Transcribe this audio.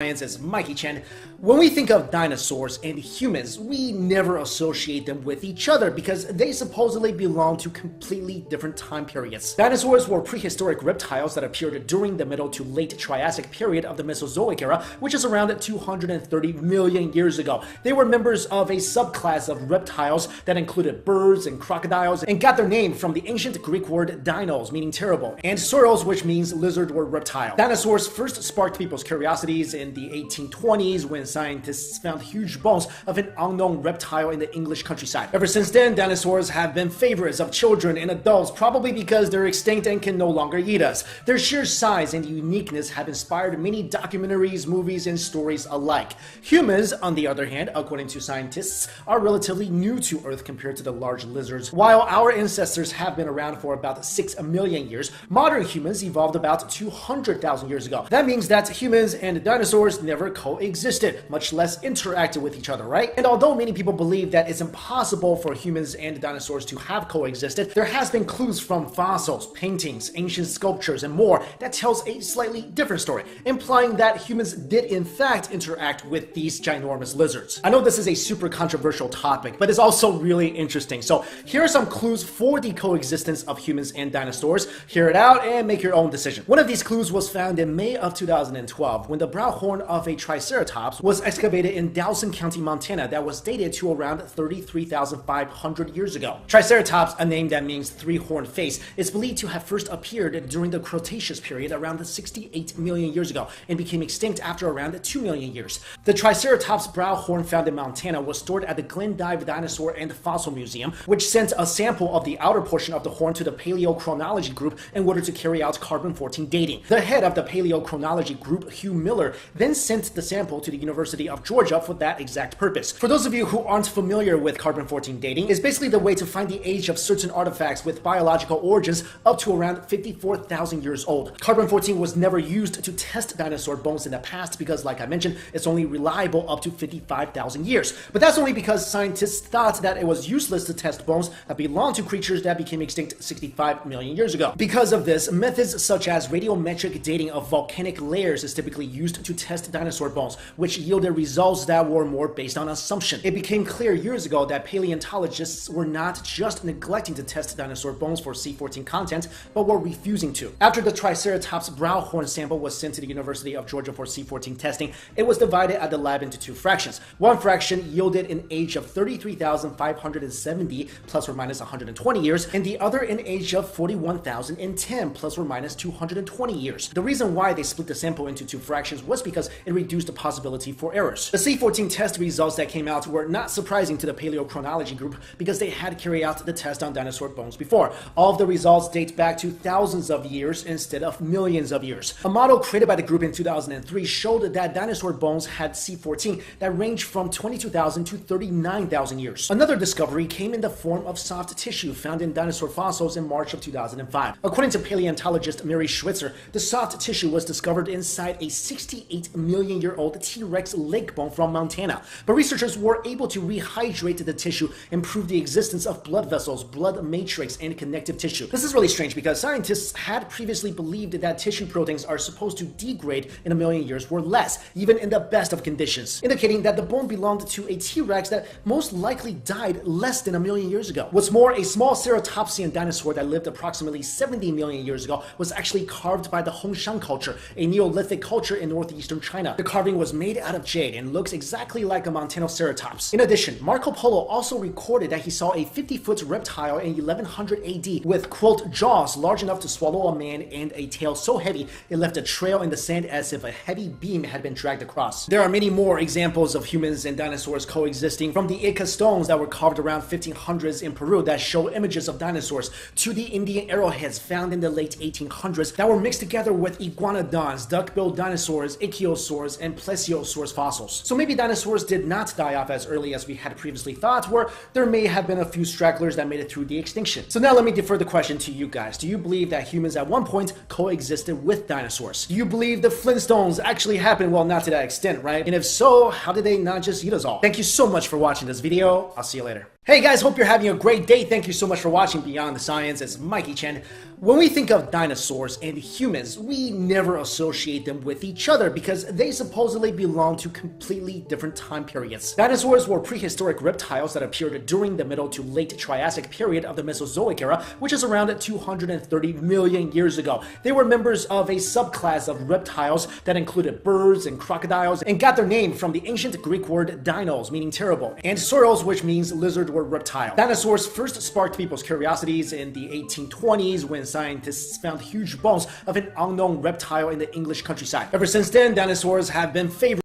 Science is Mikey Chen. When we think of dinosaurs and humans, we never associate them with each other because they supposedly belong to completely different time periods. Dinosaurs were prehistoric reptiles that appeared during the Middle to Late Triassic period of the Mesozoic era, which is around 230 million years ago. They were members of a subclass of reptiles that included birds and crocodiles and got their name from the ancient Greek word dinos, meaning terrible, and sauros, which means lizard or reptile. Dinosaurs first sparked people's curiosities in the 1820s when scientists found huge bones of an unknown reptile in the English countryside. Ever since then, dinosaurs have been favorites of children and adults, probably because they're extinct and can no longer eat us. Their sheer size and uniqueness have inspired many documentaries, movies, and stories alike. Humans, on the other hand, according to scientists, are relatively new to Earth compared to the large lizards. While our ancestors have been around for about 6 million years, modern humans evolved about 200,000 years ago. That means that humans and dinosaurs never coexisted, much less interacted with each other, right? And although many people believe that it's impossible for humans and dinosaurs to have coexisted, there has been clues from fossils, paintings, ancient sculptures, and more that tells a slightly different story, implying that humans did in fact interact with these ginormous lizards. I know this is a super controversial topic, but it's also really interesting. So here are some clues for the coexistence of humans and dinosaurs. Hear it out and make your own decision. One of these clues was found in May of 2012 when the brow horn of a triceratops was excavated in Dawson County, Montana that was dated to around 33,500 years ago. Triceratops, a name that means three-horned face, is believed to have first appeared during the Cretaceous period around 68 million years ago and became extinct after around 2 million years. The Triceratops brow horn found in Montana was stored at the Glendive Dinosaur and Fossil Museum, which sent a sample of the outer portion of the horn to the Paleochronology group in order to carry out carbon-14 dating. The head of the Paleochronology group, Hugh Miller, then sent the sample to the University of Georgia for that exact purpose. For those of you who aren't familiar with carbon-14 dating, it's basically the way to find the age of certain artifacts with biological origins up to around 54,000 years old. Carbon-14 was never used to test dinosaur bones in the past because, like I mentioned, it's only reliable up to 55,000 years. But that's only because scientists thought that it was useless to test bones that belong to creatures that became extinct 65 million years ago. Because of this, methods such as radiometric dating of volcanic layers is typically used to test dinosaur bones, which yielded results that were more based on assumption. It became clear years ago that paleontologists were not just neglecting to test dinosaur bones for C14 content, but were refusing to. After the Triceratops brow horn sample was sent to the University of Georgia for C14 testing, it was divided at the lab into two fractions. One fraction yielded an age of 33,570 plus or minus 120 years, and the other an age of 41,010 plus or minus 220 years. The reason why they split the sample into two fractions was because it reduced the possibility for errors. The C14 test results that came out were not surprising to the Paleochronology group because they had carried out the test on dinosaur bones before. All of the results date back to thousands of years instead of millions of years. A model created by the group in 2003 showed that dinosaur bones had C14 that ranged from 22,000 to 39,000 years. Another discovery came in the form of soft tissue found in dinosaur fossils in March of 2005. According to paleontologist Mary Schwitzer, the soft tissue was discovered inside a 68 million-year-old T-Rex leg bone from Montana. But researchers were able to rehydrate the tissue and prove the existence of blood vessels, blood matrix, and connective tissue. This is really strange because scientists had previously believed that tissue proteins are supposed to degrade in a million years or less, even in the best of conditions, indicating that the bone belonged to a T-Rex that most likely died less than a million years ago. What's more, a small ceratopsian dinosaur that lived approximately 70 million years ago was actually carved by the Hongshan culture, a Neolithic culture in northeastern China. The carving was made out of jade and looks exactly like a Montanoceratops. In addition, Marco Polo also recorded that he saw a 50-foot reptile in 1100 AD with, quote, jaws large enough to swallow a man and a tail so heavy it left a trail in the sand as if a heavy beam had been dragged across. There are many more examples of humans and dinosaurs coexisting, from the Ica stones that were carved around 1500s in Peru that show images of dinosaurs, to the Indian arrowheads found in the late 1800s that were mixed together with iguanodons, duck-billed dinosaurs, ichthyosaurs, and plesiosaurs fossils. So maybe dinosaurs did not die off as early as we had previously thought, or there may have been a few stragglers that made it through the extinction. So now let me defer the question to you guys. Do you believe that humans at one point coexisted with dinosaurs? Do you believe the Flintstones actually happened? Well, not to that extent, right? And if so, how did they not just eat us all? Thank you so much for watching this video. I'll see you later. Hey guys, hope you're having a great day. Thank you so much for watching Beyond the Science. It's Mikey Chen. When we think of dinosaurs and humans, we never associate them with each other because they supposedly belong to completely different time periods. Dinosaurs were prehistoric reptiles that appeared during the middle to late Triassic period of the Mesozoic era, which is around 230 million years ago. They were members of a subclass of reptiles that included birds and crocodiles and got their name from the ancient Greek word dinos, meaning terrible, and sauros, which means lizard or reptile. Dinosaurs first sparked people's curiosities in the 1820s when scientists found huge bones of an unknown reptile in the English countryside. Ever since then, dinosaurs have been favored